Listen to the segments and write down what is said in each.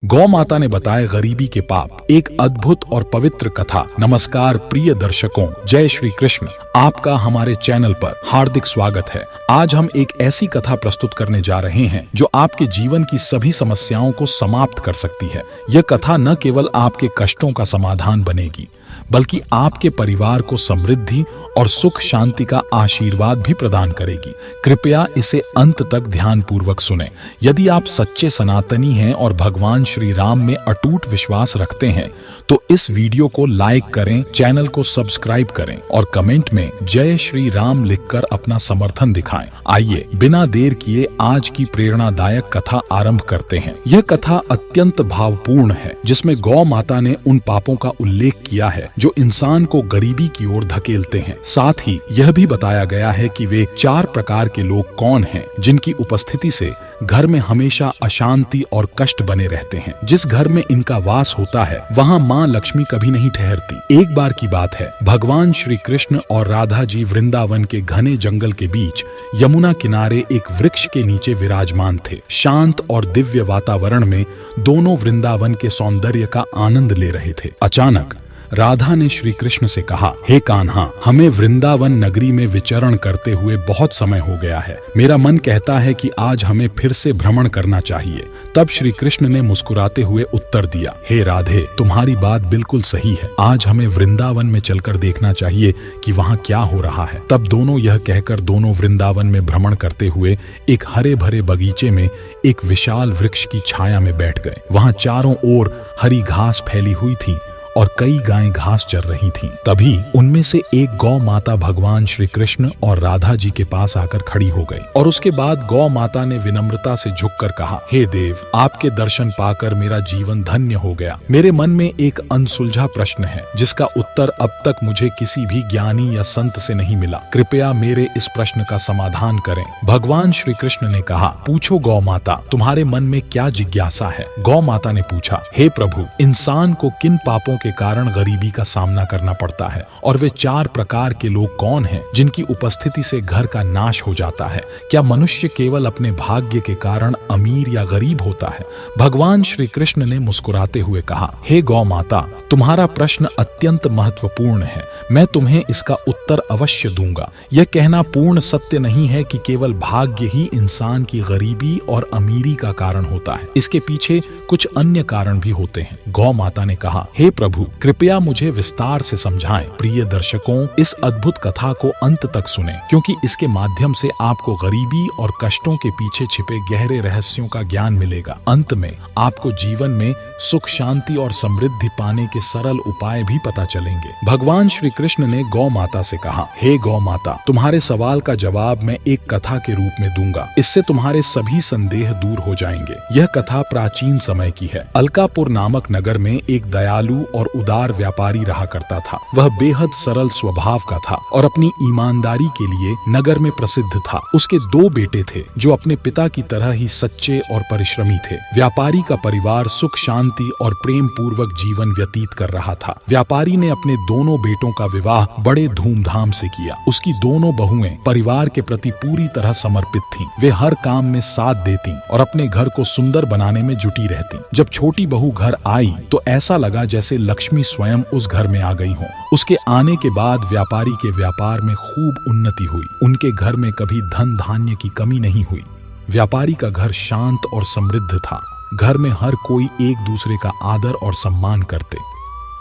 गौ माता ने बताए गरीबी के पाप, एक अद्भुत और पवित्र कथा। नमस्कार प्रिय दर्शकों, जय श्री कृष्ण। आपका हमारे चैनल पर हार्दिक स्वागत है। आज हम एक ऐसी कथा प्रस्तुत करने जा रहे हैं जो आपके जीवन की सभी समस्याओं को समाप्त कर सकती है। यह कथा न केवल आपके कष्टों का समाधान बनेगी, बल्कि आपके परिवार को समृद्धि और सुख शांति का आशीर्वाद भी प्रदान करेगी। कृपया इसे अंत तक ध्यान पूर्वक सुनें। यदि आप सच्चे सनातनी हैं और भगवान श्री राम में अटूट विश्वास रखते हैं तो इस वीडियो को लाइक करें, चैनल को सब्सक्राइब करें और कमेंट में जय श्री राम लिखकर अपना समर्थन दिखाएं। आइए बिना देर किए आज की प्रेरणादायक कथा आरंभ करते हैं। यह कथा अत्यंत भावपूर्ण है, जिसमें गौ माता ने उन पापों का उल्लेख किया है जो इंसान को गरीबी की ओर धकेलते हैं। साथ ही यह भी बताया गया है कि वे 4 प्रकार के लोग कौन हैं जिनकी उपस्थिति से घर में हमेशा अशांति और कष्ट बने रहते हैं। जिस घर में इनका वास होता है वहाँ माँ लक्ष्मी कभी नहीं ठहरती। एक बार की बात है, भगवान श्री कृष्ण और राधा जी वृंदावन के घने जंगल के बीच यमुना किनारे एक वृक्ष के नीचे विराजमान थे। शांत और दिव्य वातावरण में दोनों वृंदावन के सौंदर्य का आनंद ले रहे थे। अचानक राधा ने श्री कृष्ण से कहा, हे कान्हा, हमें वृंदावन नगरी में विचरण करते हुए बहुत समय हो गया है। मेरा मन कहता है कि आज हमें फिर से भ्रमण करना चाहिए। तब श्री कृष्ण ने मुस्कुराते हुए उत्तर दिया, हे राधे, तुम्हारी बात बिल्कुल सही है। आज हमें वृंदावन में चलकर देखना चाहिए कि वहाँ क्या हो रहा है। तब दोनों यह कहकर दोनों वृंदावन में भ्रमण करते हुए एक हरे भरे बगीचे में एक विशाल वृक्ष की छाया में बैठ गए। वहाँ चारों ओर हरी घास फैली हुई थी और कई गायें घास चर रही थीं। तभी उनमें से एक गौ माता भगवान श्री कृष्ण और राधा जी के पास आकर खड़ी हो गई और उसके बाद गौ माता ने विनम्रता से झुककर कहा, हे देव, आपके दर्शन पाकर मेरा जीवन धन्य हो गया। मेरे मन में एक अनसुलझा प्रश्न है जिसका उत्तर अब तक मुझे किसी भी ज्ञानी या संत से नहीं मिला। कृपया मेरे इस प्रश्न का समाधान करें। भगवान श्री कृष्ण ने कहा, पूछो गौ माता, तुम्हारे मन में क्या जिज्ञासा है? गौ माता ने पूछा, हे प्रभु, इंसान को किन पापों के कारण गरीबी का सामना करना पड़ता है और वे 4 प्रकार के लोग कौन हैं जिनकी उपस्थिति से घर का नाश हो जाता है? क्या मनुष्य केवल अपने भाग्य के कारण अमीर या गरीब होता है? भगवान श्री कृष्ण ने मुस्कुराते हुए कहा, हे गौ माता, तुम्हारा प्रश्न अत्यंत महत्वपूर्ण है। मैं तुम्हें इसका उत्तर अवश्य दूंगा। यह कहना पूर्ण सत्य नहीं है कि केवल भाग्य ही इंसान की गरीबी और अमीरी का कारण होता है। इसके पीछे कुछ अन्य कारण भी होते हैं। गौ माता ने कहा, हे प्रभु, कृपया मुझे विस्तार से समझाएं। प्रिय दर्शकों, इस अद्भुत कथा को अंत तक सुनें, क्योंकि इसके माध्यम से आपको गरीबी और कष्टों के पीछे छिपे गहरे रहस्यों का ज्ञान मिलेगा। अंत में आपको जीवन में सुख शांति और समृद्धि पाने के सरल उपाय भी पता चलेंगे। भगवान श्री कृष्ण ने गौ माता से कहा, हे गौ माता, तुम्हारे सवाल का जवाब मैं एक कथा के रूप में दूंगा। इससे तुम्हारे सभी संदेह दूर हो जाएंगे। यह कथा प्राचीन समय की है। अलकापुर नामक नगर में एक दयालु और उदार व्यापारी रहा करता था। वह बेहद सरल स्वभाव का था और अपनी ईमानदारी के लिए नगर में प्रसिद्ध था। उसके 2 बेटे थे जो अपने पिता की तरह ही सच्चे और परिश्रमी थे। व्यापारी का परिवार सुख शांति और प्रेम पूर्वक जीवन व्यतीत कर रहा था। व्यापारी ने अपने दोनों बेटों का विवाह बड़े धूमधाम से किया। उसकी दोनों बहुएं परिवार के प्रति पूरी तरह समर्पित थीं। वे हर काम में साथ देती और अपने घर को सुंदर बनाने में जुटी रहती। जब छोटी बहू घर आई तो ऐसा लगा जैसे लक्ष्मी स्वयं उस घर में आ गई हो। उसके आने के बाद व्यापारी के व्यापार में खूब उन्नति हुई। उनके घर में कभी धन धान्य की कमी नहीं हुई। व्यापारी का घर शांत और समृद्ध था। घर में हर कोई एक दूसरे का आदर और सम्मान करते।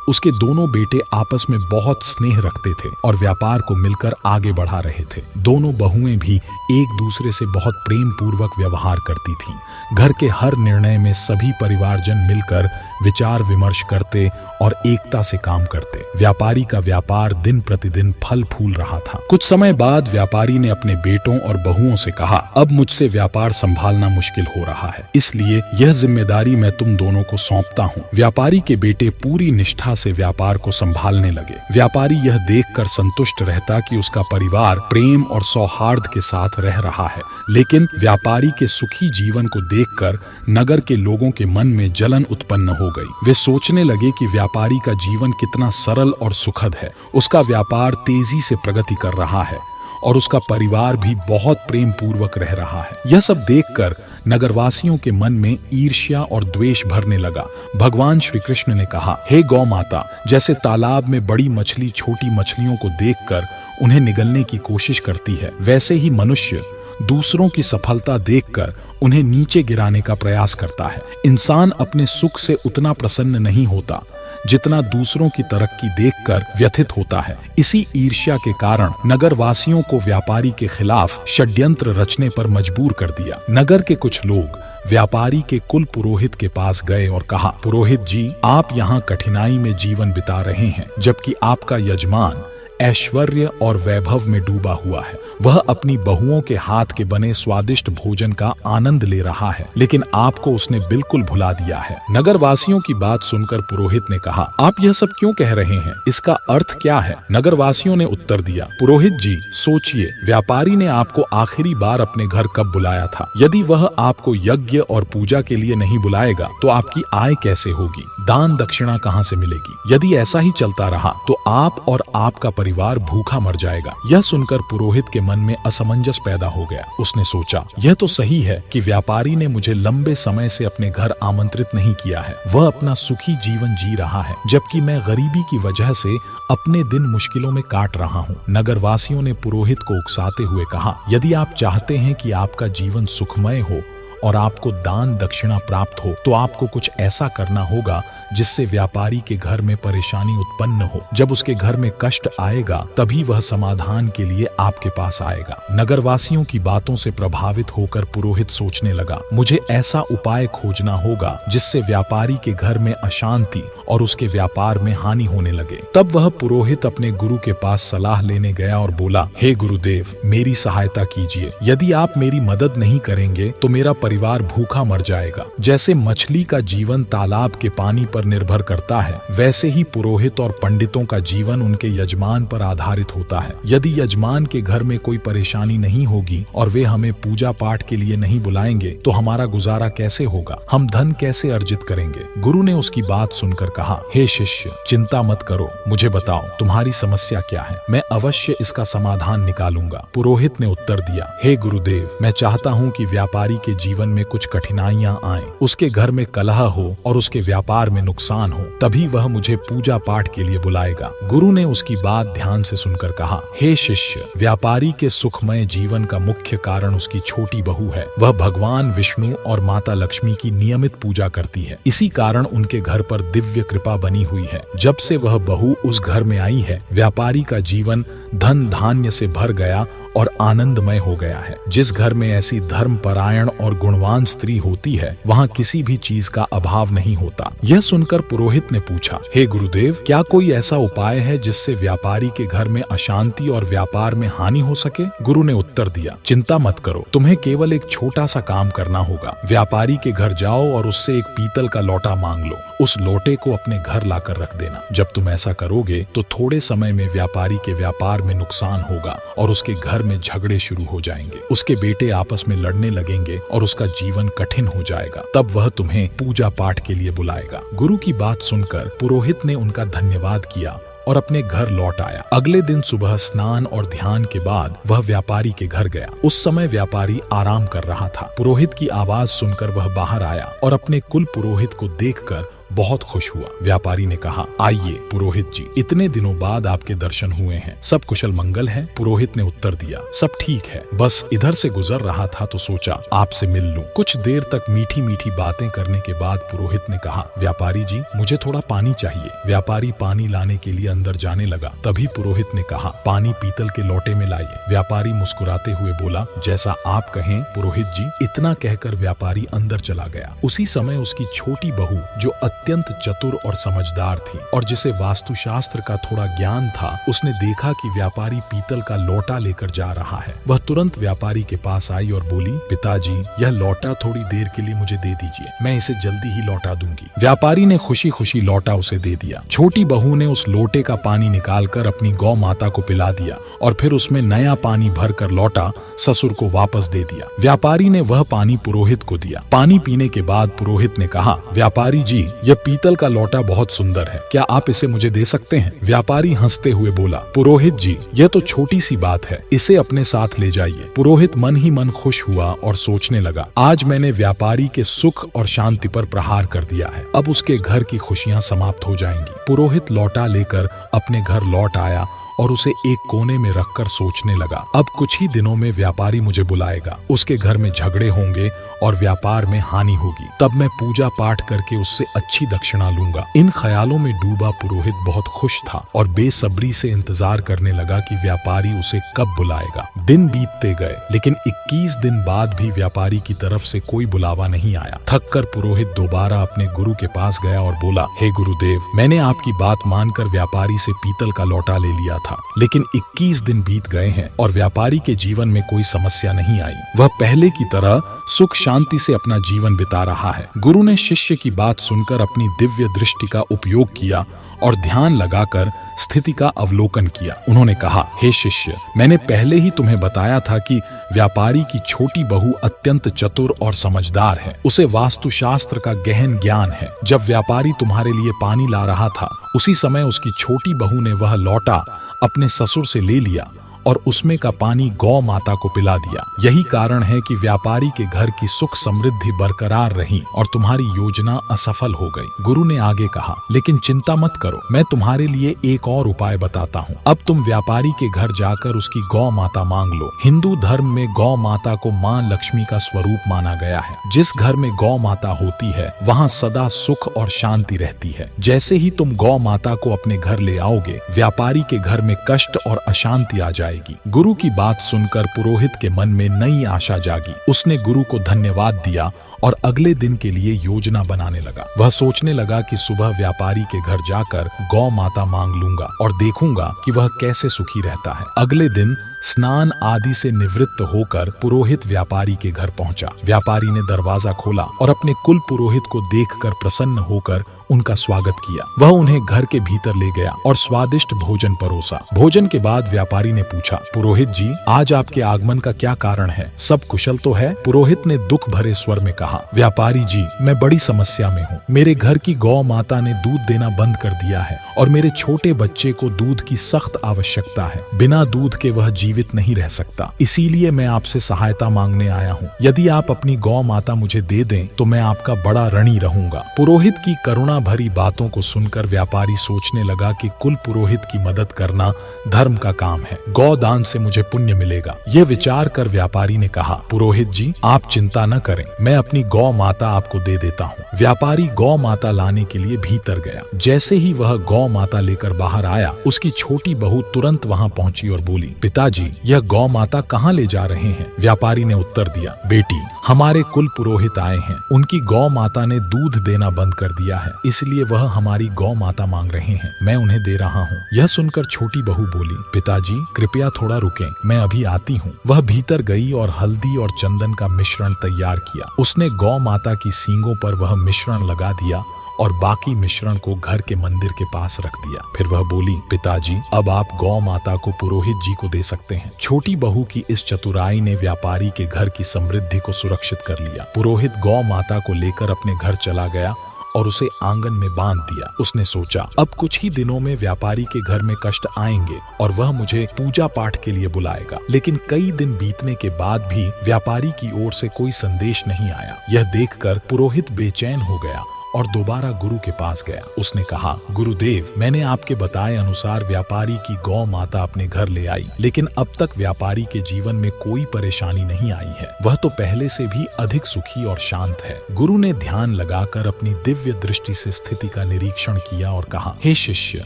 उसके दोनों बेटे आपस में बहुत स्नेह रखते थे और व्यापार को मिलकर आगे बढ़ा रहे थे। दोनों बहुएं भी एक दूसरे से बहुत प्रेम पूर्वक व्यवहार करती थीं। घर के हर निर्णय में सभी परिवारजन मिलकर विचार विमर्श करते और एकता से काम करते। व्यापारी का व्यापार दिन प्रतिदिन फल फूल रहा था। कुछ समय बाद व्यापारी ने अपने बेटों और बहुओं से कहा, अब मुझसे व्यापार संभालना मुश्किल हो रहा है, इसलिए यह जिम्मेदारी मैं तुम दोनों को सौंपता हूँ। व्यापारी के बेटे पूरी निष्ठा से व्यापार को संभालने लगे। व्यापारी यह देखकर संतुष्ट रहता कि उसका परिवार प्रेम और सौहार्द के साथ रह रहा है, लेकिन व्यापारी के सुखी जीवन को देखकर नगर के लोगों के मन में जलन उत्पन्न हो गई। वे सोचने लगे कि व्यापारी का जीवन कितना सरल और सुखद है। उसका व्यापार तेजी से प्रगति कर रहा है और उसका परिवार भी बहुत प्रेम पूर्वक रह रहा है। यह सब देखकर नगरवासियों के मन में ईर्ष्या और द्वेष भरने लगा। भगवान श्री कृष्ण ने कहा, हे गौ माता, जैसे तालाब में बड़ी मछली छोटी मछलियों को देखकर उन्हें निगलने की कोशिश करती है, वैसे ही मनुष्य दूसरों की सफलता देखकर उन्हें नीचे गिराने का प्रयास करता है। इंसान अपने सुख से उतना प्रसन्न नहीं होता जितना दूसरों की तरक्की देखकर व्यथित होता है। इसी ईर्ष्या के कारण नगरवासियों को व्यापारी के खिलाफ षड्यंत्र रचने पर मजबूर कर दिया। नगर के कुछ लोग व्यापारी के कुल पुरोहित के पास गए और कहा, पुरोहित जी, आप यहाँ कठिनाई में जीवन बिता रहे हैं, जबकि आपका यजमान ऐश्वर्य और वैभव में डूबा हुआ है। वह अपनी बहुओं के हाथ के बने स्वादिष्ट भोजन का आनंद ले रहा है, लेकिन आपको उसने बिल्कुल भुला दिया है। नगरवासियों की बात सुनकर पुरोहित ने कहा, आप यह सब क्यों कह रहे हैं? इसका अर्थ क्या है? नगरवासियों ने उत्तर दिया, पुरोहित जी, सोचिए, व्यापारी ने आपको आखिरी बार अपने घर कब बुलाया था? यदि वह आपको यज्ञ और पूजा के लिए नहीं बुलाएगा तो आपकी आय कैसे होगी? दान दक्षिणा कहाँ से मिलेगी? यदि ऐसा ही चलता रहा तो आप और आपका परिवार भूखा मर जाएगा। यह सुनकर पुरोहित के मन में असमंजस पैदा हो गया। उसने सोचा, यह तो सही है कि व्यापारी ने मुझे लंबे समय से अपने घर आमंत्रित नहीं किया है। वह अपना सुखी जीवन जी रहा है, जबकि मैं गरीबी की वजह से अपने दिन मुश्किलों में काट रहा हूँ। नगरवासियों ने पुरोहित को उकसाते हुए कहा, यदि आप चाहते हैं कि आपका जीवन सुखमय हो और आपको दान दक्षिणा प्राप्त हो, तो आपको कुछ ऐसा करना होगा जिससे व्यापारी के घर में परेशानी उत्पन्न हो। जब उसके घर में कष्ट आएगा तभी वह समाधान के लिए आपके पास आएगा। नगरवासियों की बातों से प्रभावित होकर पुरोहित सोचने लगा, मुझे ऐसा उपाय खोजना होगा जिससे व्यापारी के घर में अशांति और उसके व्यापार में हानि होने लगे। तब वह पुरोहित अपने गुरु के पास सलाह लेने गया और बोला, हे गुरुदेव, मेरी सहायता कीजिए। यदि आप मेरी मदद नहीं करेंगे तो मेरा परिवार भूखा मर जाएगा। जैसे मछली का जीवन तालाब के पानी पर निर्भर करता है, वैसे ही पुरोहित और पंडितों का जीवन उनके यजमान पर आधारित होता है। यदि यजमान के घर में कोई परेशानी नहीं होगी और वे हमें पूजा पाठ के लिए नहीं बुलाएंगे तो हमारा गुजारा कैसे होगा? हम धन कैसे अर्जित करेंगे? गुरु ने उसकी बात सुनकर कहा, हे शिष्य, चिंता मत करो, मुझे बताओ तुम्हारी समस्या क्या है, मैं अवश्य इसका समाधान निकालूंगा। पुरोहित ने उत्तर दिया, हे गुरुदेव, मैं चाहता हूँ कि व्यापारी के जीवन में कुछ कठिनाइयां आएं, उसके घर में कलह हो और उसके व्यापार में नुकसान हो, तभी वह मुझे पूजा पाठ के लिए बुलाएगा। गुरु ने उसकी बात ध्यान से सुनकर कहा, हे शिष्य, व्यापारी के सुखमय जीवन का मुख्य कारण उसकी छोटी बहू है। वह भगवान विष्णु और माता लक्ष्मी की नियमित पूजा करती है। इसी कारण उनके घर पर दिव्य कृपा बनी हुई है। जब से वह बहू उस घर में आई है, व्यापारी का जीवन धन धान्य से भर गया और आनंदमय हो गया है। जिस घर में ऐसी धर्मपरायण और गुणवान स्त्री होती है, वहाँ किसी भी चीज का अभाव नहीं होता। यह सुनकर पुरोहित ने पूछा, हे गुरुदेव, क्या कोई ऐसा उपाय है जिससे व्यापारी के घर में अशांति और व्यापार में हानि हो सके? गुरु ने उत्तर दिया, चिंता मत करो, तुम्हें केवल एक छोटा सा काम करना होगा। व्यापारी के घर जाओ और उससे एक पीतल का लोटा मांग लो। उस लोटे को अपने घर लाकर रख देना। जब तुम ऐसा करोगे तो थोड़े समय में व्यापारी के व्यापार में नुकसान होगा और उसके घर में झगड़े शुरू हो जाएंगे। उसके बेटे आपस में लड़ने लगेंगे और उसका जीवन कठिन हो जाएगा। तब वह तुम्हें पूजा पाठ के लिए बुलाएगा। गुरु की बात सुनकर पुरोहित ने उनका धन्यवाद किया और अपने घर लौट आया। अगले दिन सुबह स्नान और ध्यान के बाद वह व्यापारी के घर गया। उस समय व्यापारी आराम कर रहा था। पुरोहित की आवाज सुनकर वह बाहर आया और अपने कुल पुरोहित को देखकर बहुत खुश हुआ। व्यापारी ने कहा, आइए पुरोहित जी, इतने दिनों बाद आपके दर्शन हुए हैं, सब कुशल मंगल है? पुरोहित ने उत्तर दिया, सब ठीक है, बस इधर से गुजर रहा था तो सोचा आपसे मिल लूं। कुछ देर तक मीठी मीठी बातें करने के बाद पुरोहित ने कहा, व्यापारी जी, मुझे थोड़ा पानी चाहिए। व्यापारी पानी लाने के लिए अंदर जाने लगा। तभी पुरोहित ने कहा, पानी पीतल के लोटे में लाइए। व्यापारी मुस्कुराते हुए बोला, जैसा आप कहें पुरोहित जी। इतना कहकर व्यापारी अंदर चला गया। उसी समय उसकी छोटी बहू, जो अत्यंत चतुर और समझदार थी और जिसे वास्तुशास्त्र का थोड़ा ज्ञान था, उसने देखा कि व्यापारी पीतल का लोटा लेकर जा रहा है। वह तुरंत व्यापारी के पास आई और बोली, पिताजी, यह लोटा थोड़ी देर के लिए मुझे दे दीजिए, मैं इसे जल्दी ही लौटा दूंगी। व्यापारी ने खुशी खुशी लोटा उसे दे दिया। छोटी बहू ने उस लोटे का पानी निकालकर अपनी गौ माता को पिला दिया और फिर उसमें नया पानी भरकर लौटा ससुर को वापस दे दिया। व्यापारी ने वह पानी पुरोहित को दिया। पानी पीने के बाद पुरोहित ने कहा, व्यापारी जी, यह पीतल का लौटा बहुत सुंदर है, क्या आप इसे मुझे दे सकते हैं? व्यापारी हंसते हुए बोला, पुरोहित जी, यह तो छोटी सी बात है, इसे अपने साथ ले जाइए। पुरोहित मन ही मन खुश हुआ और सोचने लगा, आज मैंने व्यापारी के सुख और शांति पर प्रहार कर दिया है, अब उसके घर की खुशियां समाप्त हो जाएंगी। पुरोहित लौटा लेकर अपने घर लौट आया और उसे एक कोने में रखकर सोचने लगा, अब कुछ ही दिनों में व्यापारी मुझे बुलाएगा, उसके घर में झगड़े होंगे और व्यापार में हानि होगी, तब मैं पूजा पाठ करके उससे अच्छी दक्षिणा लूंगा। इन ख्यालों में डूबा पुरोहित बहुत खुश था और बेसब्री से इंतजार करने लगा कि व्यापारी उसे कब बुलाएगा। दिन बीतते गए, लेकिन 21 दिन बाद भी व्यापारी की तरफ से कोई बुलावा नहीं आया। थककर पुरोहित दोबारा अपने गुरु के पास गया और बोला, हे गुरुदेव, मैंने आपकी बात मानकर व्यापारी से पीतल का लौटा ले लिया था, लेकिन 21 दिन बीत गए हैं और व्यापारी के जीवन में कोई समस्या नहीं आई। वह पहले की तरह सुख शांति से अपना जीवन बिता रहा है। गुरु ने शिष्य की बात सुनकर अपनी दिव्य दृष्टि का उपयोग किया और ध्यान लगाकर स्थिति का अवलोकन किया। उन्होंने कहा, हे शिष्य, मैंने पहले ही तुम्हें बताया था कि व्यापारी की छोटी बहू अत्यंत चतुर और समझदार है, उसे वास्तुशास्त्र का गहन ज्ञान है। जब व्यापारी तुम्हारे लिए पानी ला रहा था, उसी समय उसकी छोटी बहू ने वह लौटा अपने ससुर से ले लिया और उसमें का पानी गौ माता को पिला दिया। यही कारण है कि व्यापारी के घर की सुख समृद्धि बरकरार रही और तुम्हारी योजना असफल हो गई। गुरु ने आगे कहा, लेकिन चिंता मत करो, मैं तुम्हारे लिए एक और उपाय बताता हूँ। अब तुम व्यापारी के घर जाकर उसकी गौ माता मांग लो। हिंदू धर्म में गौ माता को माँ लक्ष्मी का स्वरूप माना गया है। जिस घर में गौ माता होती है, वहाँ सदा सुख और शांति रहती है। जैसे ही तुम गौ माता को अपने घर ले आओगे, व्यापारी के घर में कष्ट और अशांति आ जाएगी। गुरु की बात सुनकर पुरोहित के मन में नई आशा जागी। उसने गुरु को धन्यवाद दिया और अगले दिन के लिए योजना बनाने लगा। वह सोचने लगा कि सुबह व्यापारी के घर जाकर गौ माता मांग लूंगा और देखूंगा कि वह कैसे सुखी रहता है। अगले दिन स्नान आदि से निवृत्त होकर पुरोहित व्यापारी के घर पहुंचा। व्यापारी ने दरवाजा खोला और अपने कुल पुरोहित को देखकर प्रसन्न होकर उनका स्वागत किया। वह उन्हें घर के भीतर ले गया और स्वादिष्ट भोजन परोसा। भोजन के बाद व्यापारी ने पूछा, पुरोहित जी, आज आपके आगमन का क्या कारण है? सब कुशल तो है? पुरोहित ने दुख भरे स्वर में कहा, व्यापारी जी, मैं बड़ी समस्या में हूँ। मेरे घर की गौ माता ने दूध देना बंद कर दिया है और मेरे छोटे बच्चे को दूध की सख्त आवश्यकता है। बिना दूध के वह जीवित नहीं रह सकता। इसीलिए मैं आपसे सहायता मांगने आया हूँ। यदि आप अपनी गौ माता मुझे दे दें तो मैं आपका बड़ा ऋणी रहूंगा। पुरोहित की करुणा भरी बातों को सुनकर व्यापारी सोचने लगा कि कुल पुरोहित की मदद करना धर्म का काम है। गौदान से मुझे पुण्य मिलेगा। यह विचार कर व्यापारी ने कहा, पुरोहित जी, आप चिंता न करें, मैं अपनी गौ माता आपको दे देता हूँ। व्यापारी गौ माता लाने के लिए भीतर गया। जैसे ही वह गौ माता लेकर बाहर आया, उसकी छोटी बहू तुरंत वहाँ पहुंची और बोली, पिताजी, यह गौ माता कहाँ ले जा रहे हैं? व्यापारी ने उत्तर दिया, बेटी, हमारे कुल पुरोहित आए हैं। उनकी गौ माता ने दूध देना बंद कर दिया है, इसलिए वह हमारी गौ माता मांग रहे हैं। मैं उन्हें दे रहा हूँ। यह सुनकर छोटी बहू बोली, पिताजी, कृपया थोड़ा रुकें, मैं अभी आती हूँ। वह भीतर गई और हल्दी और चंदन का मिश्रण तैयार किया। उसने गौ माता की सींगों पर वह मिश्रण लगा दिया और बाकी मिश्रण को घर के मंदिर के पास रख दिया। फिर वह बोली, पिताजी, अब आप गौ माता को पुरोहित जी को दे सकते हैं। छोटी बहू की इस चतुराई ने व्यापारी के घर की समृद्धि को सुरक्षित कर लिया। पुरोहित गौ माता को लेकर अपने घर चला गया और उसे आंगन में बांध दिया। उसने सोचा, अब कुछ ही दिनों में व्यापारी के घर में कष्ट आएंगे और वह मुझे पूजा पाठ के लिए बुलाएगा। लेकिन कई दिन बीतने के बाद भी व्यापारी की ओर से कोई संदेश नहीं आया। यह देखकर पुरोहित बेचैन हो गया और दोबारा गुरु के पास गया। उसने कहा, गुरुदेव, मैंने आपके बताए अनुसार व्यापारी की गौ माता अपने घर ले आई, लेकिन अब तक व्यापारी के जीवन में कोई परेशानी नहीं आई है। वह तो पहले से भी अधिक सुखी और शांत है। गुरु ने ध्यान लगाकर अपनी दिव्य दृष्टि से स्थिति का निरीक्षण किया और कहा, हे शिष्य,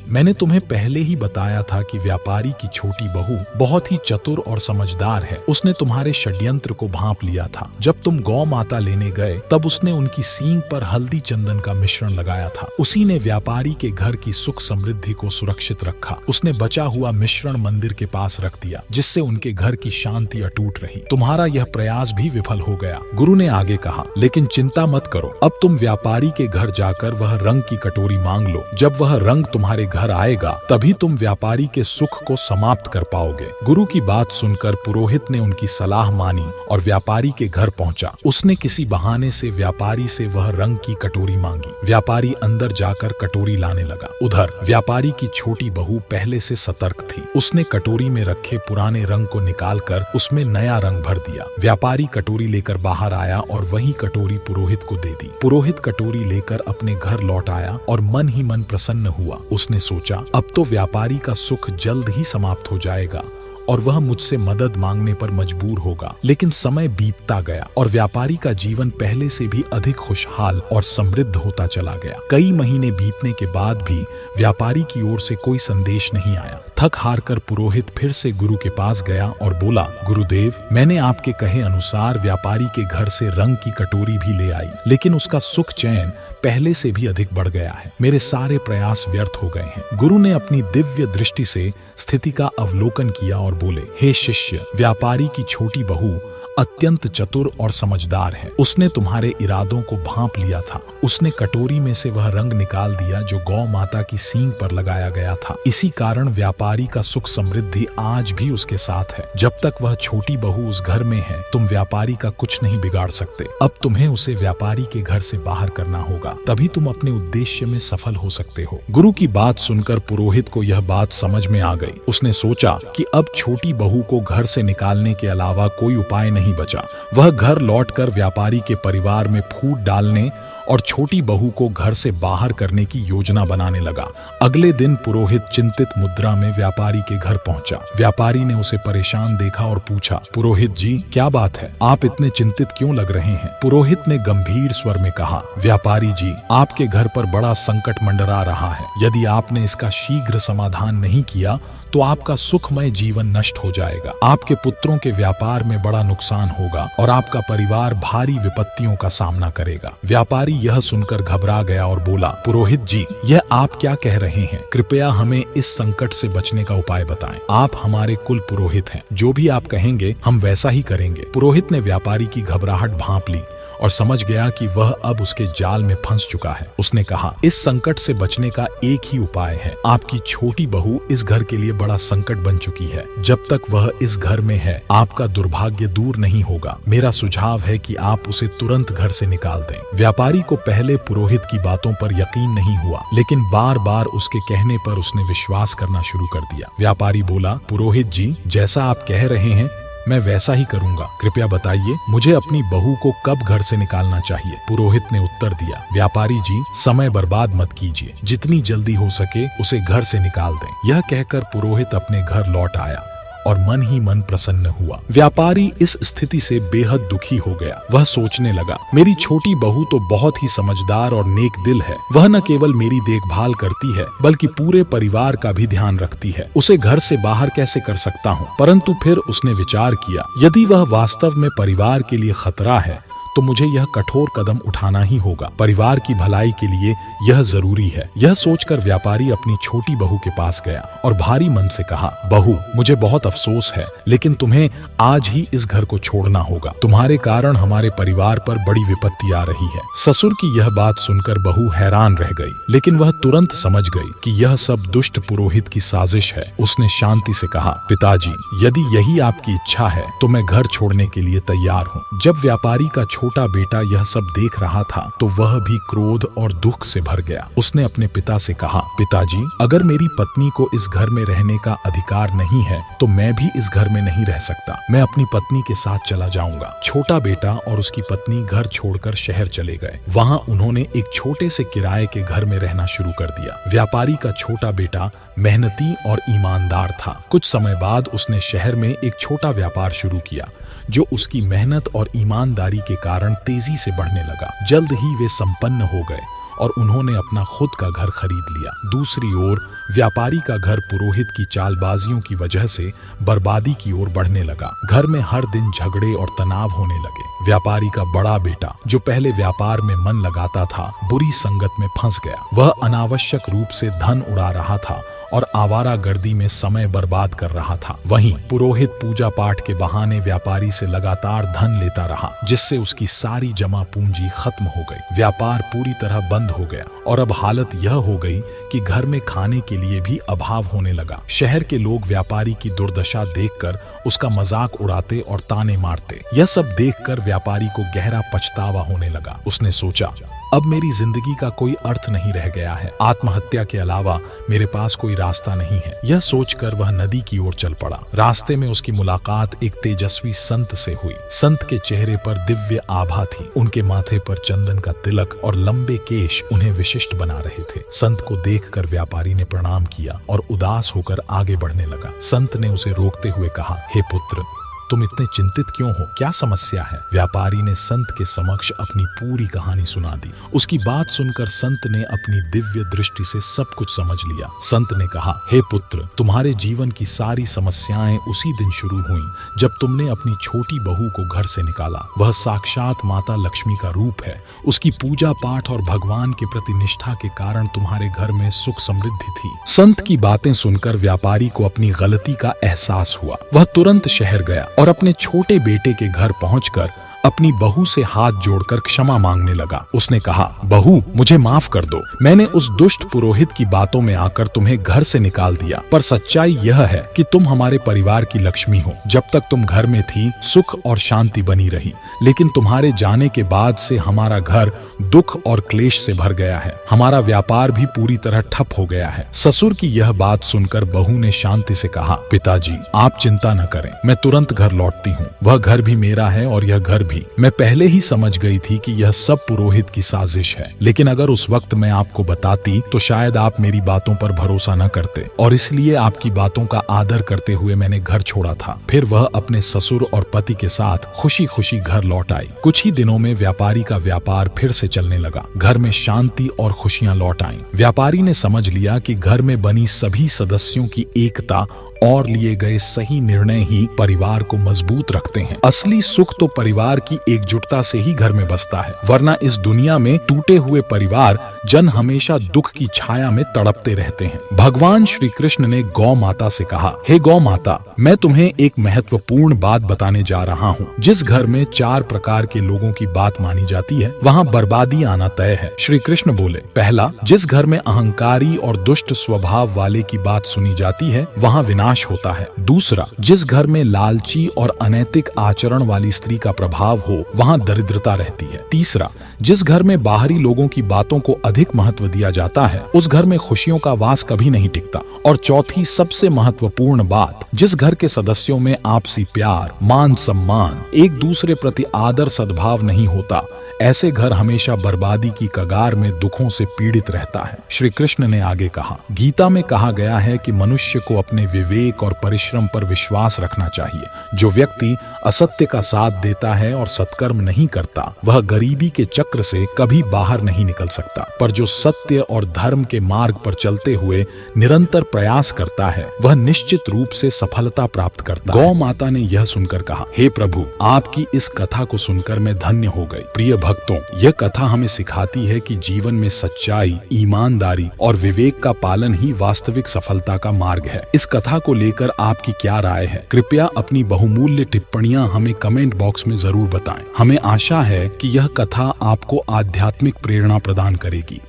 मैंने तुम्हें पहले ही बताया था कि व्यापारी की छोटी बहू बहुत ही चतुर और समझदार है। उसने तुम्हारे षड्यंत्र को भांप लिया था। जब तुम गौ माता लेने गए, तब उसने उनकी सींग पर हल्दी चंदन का मिश्रण लगाया था। उसी ने व्यापारी के घर की सुख समृद्धि को सुरक्षित रखा। उसने बचा हुआ मिश्रण मंदिर के पास रख दिया, जिससे उनके घर की शांति अटूट रही। तुम्हारा यह प्रयास भी विफल हो गया। गुरु ने आगे कहा, लेकिन चिंता मत करो, अब तुम व्यापारी के घर जाकर वह रंग की कटोरी मांग लो। जब वह रंग तुम्हारे घर आएगा, तभी तुम व्यापारी के सुख को समाप्त कर पाओगे। गुरु की बात सुनकर पुरोहित ने उनकी सलाह मानी और व्यापारी के घर पहुंचा। उसने किसी बहाने से व्यापारी से वह रंग की कटोरी मांगी। व्यापारी अंदर जाकर कटोरी लाने लगा। उधर व्यापारी की छोटी बहू पहले से सतर्क थी। उसने कटोरी में रखे पुराने रंग को निकालकर उसमें नया रंग भर दिया। व्यापारी कटोरी लेकर बाहर आया और वही कटोरी पुरोहित को दे दी। पुरोहित कटोरी लेकर अपने घर लौट आया और मन ही मन प्रसन्न हुआ। उसने सोचा, अब तो व्यापारी का सुख जल्द ही समाप्त हो जाएगा और वह मुझसे मदद मांगने पर मजबूर होगा। लेकिन समय बीतता गया और व्यापारी का जीवन पहले से भी अधिक खुशहाल और समृद्ध होता चला गया। कई महीने बीतने के बाद भी व्यापारी की ओर से कोई संदेश नहीं आया। थक हार कर पुरोहित फिर से गुरु के पास गया और बोला, गुरुदेव, मैंने आपके कहे अनुसार व्यापारी के घर से रंग की कटोरी भी ले आई, लेकिन उसका सुख चैन पहले से भी अधिक बढ़ गया है। मेरे सारे प्रयास व्यर्थ हो गए हैं। गुरु ने अपनी दिव्य दृष्टि से स्थिति का अवलोकन किया और बोले, हे शिष्य, व्यापारी की छोटी बहू अत्यंत चतुर और समझदार है। उसने तुम्हारे इरादों को भांप लिया था। उसने कटोरी में से वह रंग निकाल दिया जो गौ माता की सींग पर लगाया गया था। इसी कारण व्यापारी का सुख समृद्धि आज भी उसके साथ है। जब तक वह छोटी बहू उस घर में है, तुम व्यापारी का कुछ नहीं बिगाड़ सकते। अब तुम्हें उसे व्यापारी के घर से बाहर करना होगा, तभी तुम अपने उद्देश्य में सफल हो सकते हो। गुरु की बात सुनकर पुरोहित को यह बात समझ में आ गई। उसने सोचा कि अब छोटी बहू को घर से निकालने के अलावा कोई उपाय नहीं बचा। वह घर लौटकर व्यापारी के परिवार में फूट डालने और छोटी बहू को घर से बाहर करने की योजना बनाने लगा। अगले दिन पुरोहित चिंतित मुद्रा में व्यापारी के घर पहुंचा। व्यापारी ने उसे परेशान देखा और पूछा, पुरोहित जी, क्या बात है? आप इतने चिंतित क्यों लग रहे हैं? पुरोहित ने गंभीर स्वर में कहा, व्यापारी जी, आपके घर पर बड़ा संकट मंडरा रहा है। यदि आपने इसका शीघ्र समाधान नहीं किया तो आपका सुखमय जीवन नष्ट हो जाएगा। आपके पुत्रों के व्यापार में बड़ा नुकसान होगा और आपका परिवार भारी विपत्तियों का सामना करेगा। व्यापारी यह सुनकर घबरा गया और बोला, पुरोहित जी, यह आप क्या कह रहे हैं? कृपया हमें इस संकट से बचने का उपाय बताएं। आप हमारे कुल पुरोहित हैं। जो भी आप कहेंगे हम वैसा ही करेंगे। पुरोहित ने व्यापारी की घबराहट भांप ली और समझ गया कि वह अब उसके जाल में फंस चुका है। उसने कहा, इस संकट से बचने का एक ही उपाय है। आपकी छोटी बहू इस घर के लिए बड़ा संकट बन चुकी है। जब तक वह इस घर में है, आपका दुर्भाग्य दूर नहीं होगा। मेरा सुझाव है कि आप उसे तुरंत घर से निकाल दें। व्यापारी को पहले पुरोहित की बातों पर यकीन नहीं हुआ, लेकिन बार बार उसके कहने पर उसने विश्वास करना शुरू कर दिया। व्यापारी बोला, पुरोहित जी, जैसा आप कह रहे हैं मैं वैसा ही करूंगा। कृपया बताइए, मुझे अपनी बहू को कब घर से निकालना चाहिए? पुरोहित ने उत्तर दिया, व्यापारी जी, समय बर्बाद मत कीजिए। जितनी जल्दी हो सके उसे घर से निकाल दें। यह कहकर पुरोहित अपने घर लौट आया और मन ही मन प्रसन्न हुआ। व्यापारी इस स्थिति से बेहद दुखी हो गया। वह सोचने लगा, मेरी छोटी बहू तो बहुत ही समझदार और नेक दिल है। वह न केवल मेरी देखभाल करती है बल्कि पूरे परिवार का भी ध्यान रखती है। उसे घर से बाहर कैसे कर सकता हूँ? परंतु फिर उसने विचार किया, यदि वह वास्तव में परिवार के लिए खतरा है तो मुझे यह कठोर कदम उठाना ही होगा। परिवार की भलाई के लिए यह जरूरी है। यह सोचकर व्यापारी अपनी छोटी बहू के पास गया और भारी मन से कहा, बहू, मुझे बहुत अफसोस है, लेकिन तुम्हें आज ही इस घर को छोड़ना होगा। तुम्हारे कारण हमारे परिवार पर बड़ी विपत्ति आ रही है। ससुर की यह बात सुनकर बहू हैरान रह गई, लेकिन वह तुरंत समझ गई कि यह सब दुष्ट पुरोहित की साजिश है। उसने शांति से कहा, पिताजी, यदि यही आपकी इच्छा है तो मैं घर छोड़ने के लिए तैयार हूँ। जब व्यापारी का छोटा बेटा यह सब देख रहा था तो वह भी क्रोध और दुख से भर गया। उसने अपने पिता से कहा, पिताजी, अगर मेरी पत्नी को इस घर में रहने का अधिकार नहीं है तो मैं भी इस घर में नहीं रह सकता। मैं अपनी पत्नी के साथ चला जाऊंगा। छोटा बेटा और उसकी पत्नी घर छोड़कर शहर चले गए। वहां उन्होंने एक छोटे से किराए के घर में रहना शुरू कर दिया। व्यापारी का छोटा बेटा मेहनती और ईमानदार था। कुछ समय बाद उसने शहर में एक छोटा व्यापार शुरू किया जो उसकी मेहनत और ईमानदारी के कारण तेजी से बढ़ने लगा। जल्द ही वे संपन्न हो गए और उन्होंने अपना खुद का घर खरीद लिया। दूसरी ओर व्यापारी का घर पुरोहित की चालबाजियों की वजह से बर्बादी की ओर बढ़ने लगा। घर में हर दिन झगड़े और तनाव होने लगे। व्यापारी का बड़ा बेटा, जो पहले व्यापार में मन लगाता था, बुरी संगत में फंस गया। वह अनावश्यक रूप से धन उड़ा रहा था और आवारागर्दी में समय बर्बाद कर रहा था। वहीं पुरोहित पूजा पाठ के बहाने व्यापारी से लगातार धन लेता रहा, जिससे उसकी सारी जमा पूंजी खत्म हो गई। व्यापार पूरी तरह बंद हो गया और अब हालत यह हो गई कि घर में खाने के लिए भी अभाव होने लगा। शहर के लोग व्यापारी की दुर्दशा देखकर उसका मजाक उड़ाते और ताने मारते। यह सब देखकर व्यापारी को गहरा पछतावा होने लगा। उसने सोचा, अब मेरी जिंदगी का कोई अर्थ नहीं रह गया है। आत्महत्या के अलावा मेरे पास कोई रास्ता नहीं है। यह सोचकर वह नदी की ओर चल पड़ा। रास्ते में उसकी मुलाकात एक तेजस्वी संत से हुई। संत के चेहरे पर दिव्य आभा थी। उनके माथे पर चंदन का तिलक और लंबे केश उन्हें विशिष्ट बना रहे थे। संत को देखकर व्यापारी ने प्रणाम किया और उदास होकर आगे बढ़ने लगा। संत ने उसे रोकते हुए कहा, हे पुत्र, तुम इतने चिंतित क्यों हो? क्या समस्या है? व्यापारी ने संत के समक्ष अपनी पूरी कहानी सुना दी। उसकी बात सुनकर संत ने अपनी दिव्य दृष्टि से सब कुछ समझ लिया। संत ने कहा, हे पुत्र, तुम्हारे जीवन की सारी समस्याएं उसी दिन शुरू हुई जब तुमने अपनी छोटी बहू को घर से निकाला। वह साक्षात माता लक्ष्मी का रूप है। उसकी पूजा पाठ और भगवान के प्रति निष्ठा के कारण तुम्हारे घर में सुख समृद्धि थी। संत की बातें सुनकर व्यापारी को अपनी गलती का एहसास हुआ। वह तुरंत शहर गया और अपने छोटे बेटे के घर पहुंचकर अपनी बहू से हाथ जोड़कर क्षमा मांगने लगा। उसने कहा, बहू, मुझे माफ कर दो। मैंने उस दुष्ट पुरोहित की बातों में आकर तुम्हें घर से निकाल दिया, पर सच्चाई यह है कि तुम हमारे परिवार की लक्ष्मी हो। जब तक तुम घर में थी, सुख और शांति बनी रही, लेकिन तुम्हारे जाने के बाद से हमारा घर दुख और क्लेश से भर गया है। हमारा व्यापार भी पूरी तरह ठप हो गया है। ससुर की यह बात सुनकर बहू ने शांति से कहा, पिताजी, आप चिंता न करें, मैं तुरंत घर लौटती हूँ। वह घर भी मेरा है और यह घर भी। मैं पहले ही समझ गई थी कि यह सब पुरोहित की साजिश है, लेकिन अगर उस वक्त मैं आपको बताती तो शायद आप मेरी बातों पर भरोसा न करते, और इसलिए आपकी बातों का आदर करते हुए मैंने घर छोड़ा था। फिर वह अपने ससुर और पति के साथ खुशी खुशी घर लौट आई। कुछ ही दिनों में व्यापारी का व्यापार फिर से चलने लगा। घर में शांति और खुशियां लौट आईं। व्यापारी ने समझ लिया कि घर में बनी सभी सदस्यों की एकता और लिए गए सही निर्णय ही परिवार को मजबूत रखते हैं। असली सुख तो परिवार की एकजुटता से ही घर में बसता है, वरना इस दुनिया में टूटे हुए परिवार जन हमेशा दुख की छाया में तड़पते रहते हैं। भगवान श्री कृष्ण ने गौ माता से कहा, हे गौ माता, मैं तुम्हें एक महत्वपूर्ण बात बताने जा रहा हूँ। जिस घर में 4 प्रकार के लोगों की बात मानी जाती है, वहाँ बर्बादी आना तय है। श्री कृष्ण बोले, पहला, जिस घर में अहंकारी और दुष्ट स्वभाव वाले की बात सुनी जाती है, वहाँ विनाश होता है। दूसरा, जिस घर में लालची और अनैतिक आचरण वाली स्त्री का प्रभाव हो, वहाँ दरिद्रता रहती है। तीसरा, जिस घर में बाहरी लोगों की बातों को अधिक महत्व दिया जाता है, उस घर में खुशियों का वास कभी नहीं टिकता। और चौथी, सबसे महत्वपूर्ण बात, जिस घर के सदस्यों में आपसी प्यार, मान सम्मान, एक दूसरे प्रति आदर सद्भाव नहीं होता, ऐसे घर हमेशा बर्बादी की कगार में दुखों से पीड़ित रहता है। श्री कृष्ण ने आगे कहा, गीता में कहा गया है कि मनुष्य को अपने विवेक और परिश्रम पर विश्वास रखना चाहिए। जो व्यक्ति असत्य का साथ देता है और सत्कर्म नहीं करता, वह गरीबी के चक्र से कभी बाहर नहीं निकल सकता। पर जो सत्य और धर्म के मार्ग पर चलते हुए निरंतर प्रयास करता है, वह निश्चित रूप से सफलता प्राप्त करता है। गौ माता ने यह सुनकर कहा, हे प्रभु, आपकी इस कथा को सुनकर मैं धन्य हो गई। प्रिय भक्तों, यह कथा हमें सिखाती है कि जीवन में सच्चाई, ईमानदारी और विवेक का पालन ही वास्तविक सफलता का मार्ग है। इस कथा को लेकर आपकी क्या राय है? कृपया अपनी बहुमूल्य टिप्पणियां हमें कमेंट बॉक्स में जरूर बताएं। हमें आशा है कि यह कथा आपको आध्यात्मिक प्रेरणा प्रदान करेगी।